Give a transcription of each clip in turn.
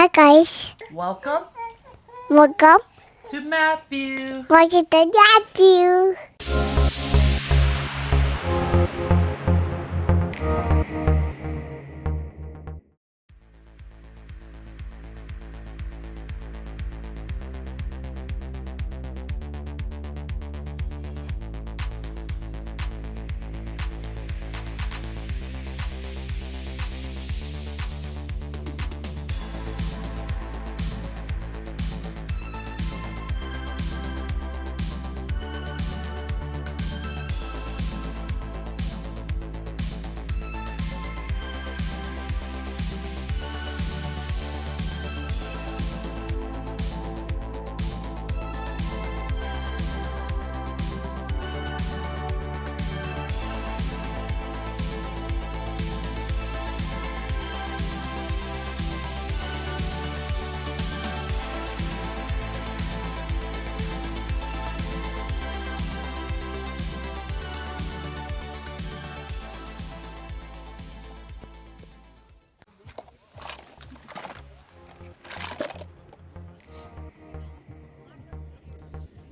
Hi guys, Welcome welcome. to Matthew. Watch the Matthew.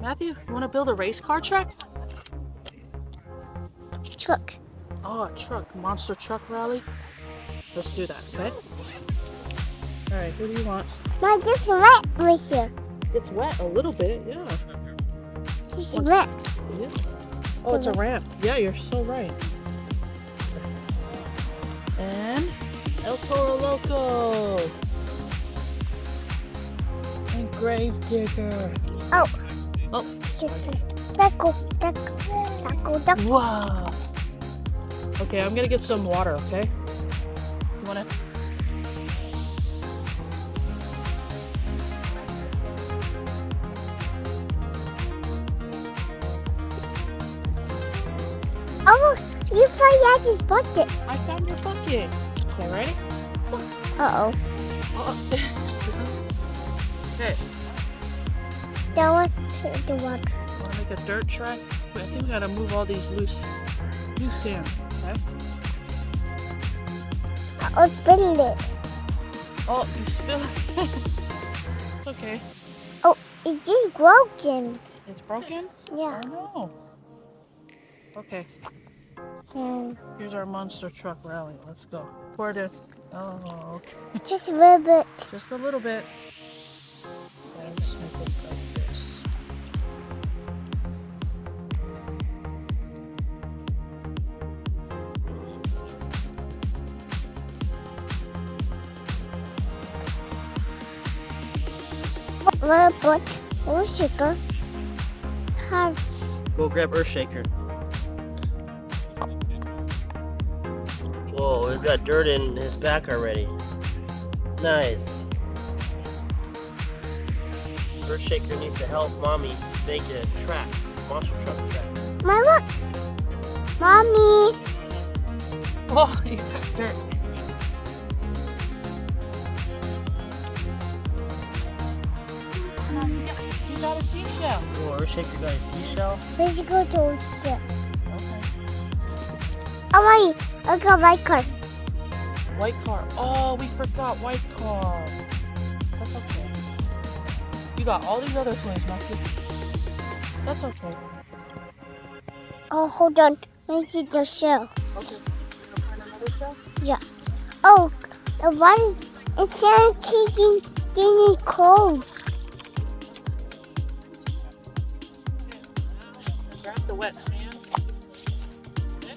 Matthew, you want to build a race car track? Truck. Oh, a truck. Monster truck rally? Let's do that, okay? Alright, who do you want? My just wet right here. It's wet a little bit, yeah. It's wet. Yeah. Oh, it's a ramp. Yeah, you're so right. And El Toro Loco. And Grave Digger. Oh. Oh. Taco, taco, taco. Wow. Okay, I'm gonna get some water, okay? You wanna? Oh, you probably had this bucket. I found your bucket. Okay, ready? Uh-oh. Oh. Okay. That was the water. Wanna make a dirt track? Wait, I think we gotta move all these loose sand, okay? I'll spin it. Oh, you spilled it. It's okay. Oh, it is broken. It's broken? Yeah. Oh no. Okay, Hmm. here's our monster truck rally. Let's go. Pour it in. Oh, okay. Just a little bit. Just a little bit. Okay, just make it like this. Little bit. Oh, sugar. Hearts. Go grab Earthshaker. Whoa, he's got dirt in his back already. Nice. Earthshaker needs to help Mommy make a track. Monster truck track. My look. Mommy. Oh, you got dirt. You got a seashell. Oh, Earthshaker got a seashell. Where'd you go to shit? Okay. Oh, wait. I got my car. White car. Oh, we forgot white car. That's okay. You got all these other toys, Matthew. That's okay. Oh, hold on. Let me get the shell. Okay. Find another shell? Yeah. Oh, the water is getting cold. Grab the wet sand. Okay.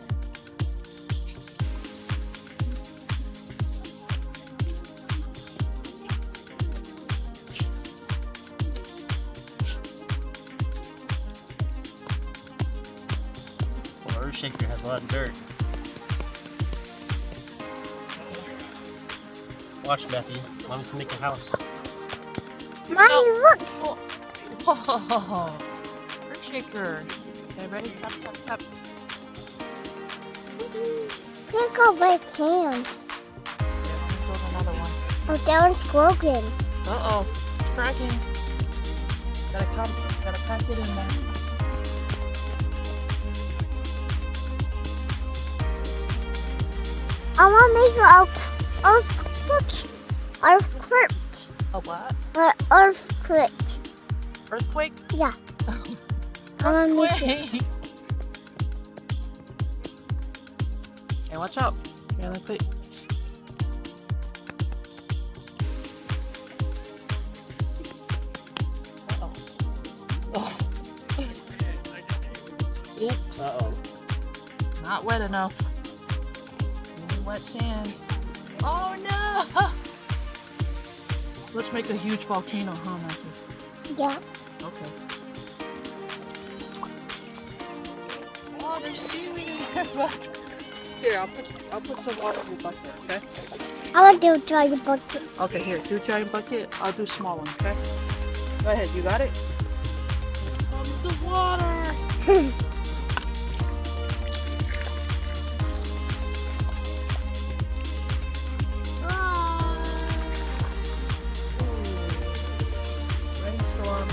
Well, Earthshaker has a lot of dirt. Watch, Matthew. Mommy can make a house. Mommy, look. Oh. Earthshaker. Okay, ready? Tap, tap, tap. Can't go by sand. Build another one. Oh, that one's broken. Uh-oh. It's cracking. Gotta pack it in there. I want to make a look, our A what? Or earthquake. Earthquake? Yeah. I wanna make it. Earthquake! Hey, watch out. Here, let me put. Uh-oh. Oh. Oops. Uh-oh. Not wet enough. Only wet sand. Oh no! Let's make a huge volcano, huh, Matthew? Yeah. Okay. Oh, there's seaweed in there. Here, I'll put some water in your bucket, okay? I want to try the bucket. Okay, here, do giant bucket. I'll do small one, okay? Go ahead, you got it? Here comes the water. Rainstorm.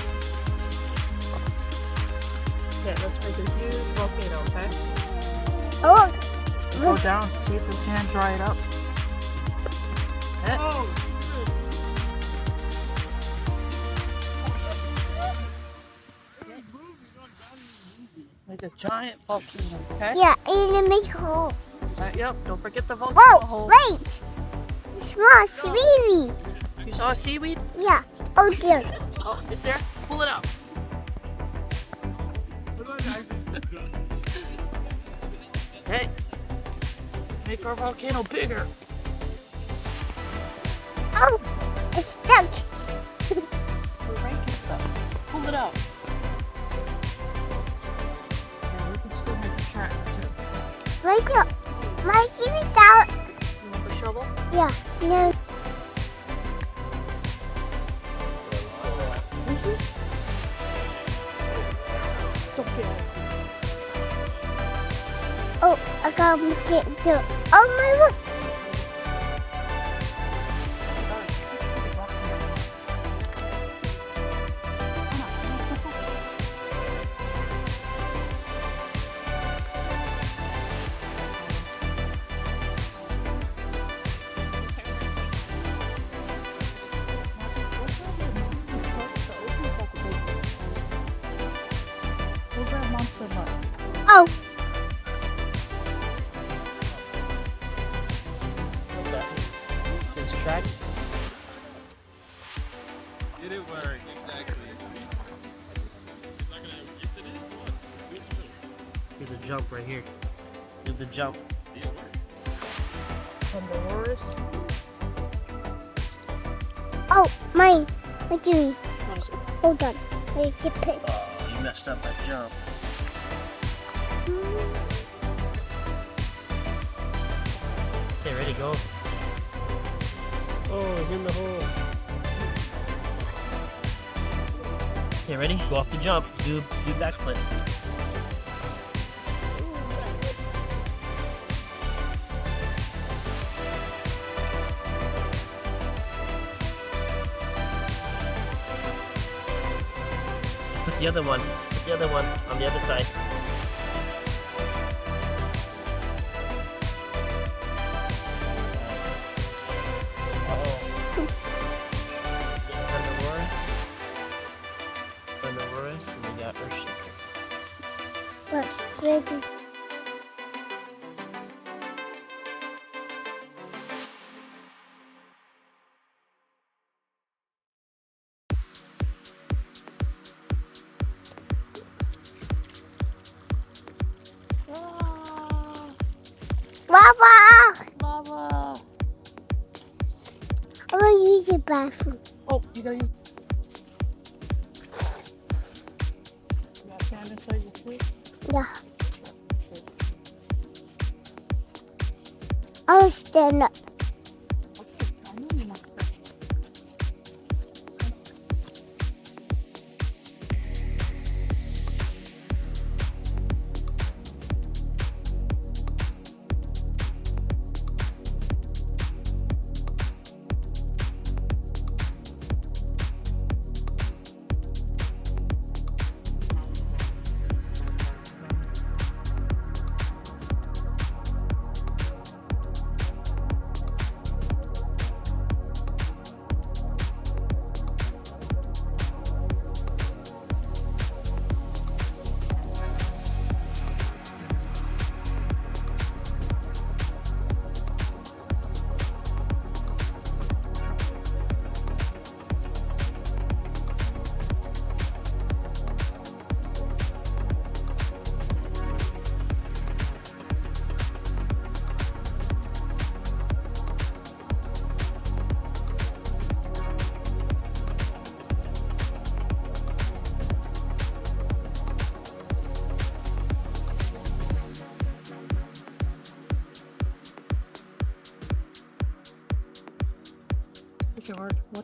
Okay, let's make a huge volcano, okay? Oh, Go down, see if the sand dried up. Eh? Make a giant volcano, okay? yeah, and make a hole. Yep, don't forget the volcano Whoa, hole. wait! Small seaweed. You saw a seaweed? Yeah. Oh dear. Oh, it's there. Pull it out. Hey, make our volcano bigger. Oh, it's stuck. We're ranking stuff. Pull it out. Yeah, we can still make a track too. Wait up. Mike, give me that. You want the shovel? Yeah. No. Oh, I gotta make it do. Oh my look. We'll grab Monster Mutt. Oh, What's that? This track? Get it work, exactly. Here's a jump right here. Here's the jump. From the Loris. oh, mine. What do you mean? What is it? Hold on. I get picked. Oh, you messed up that jump. Okay, ready, go. Oh, he's in the hole. Okay, ready? Go off the jump. Do backflip. Put the other one. Put the other one on the other side. And we got Earthshaker. Look, where does Lava! Lava! I'm gonna use the bathroom. Oh, you gotta use. You got sand inside your feet? Yeah. I'll stand up. Okay, I know you want that.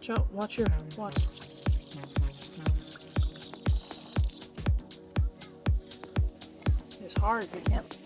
Watch out. Watch your. Watch. It's hard. You can't.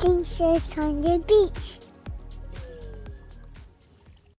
King says on the beach.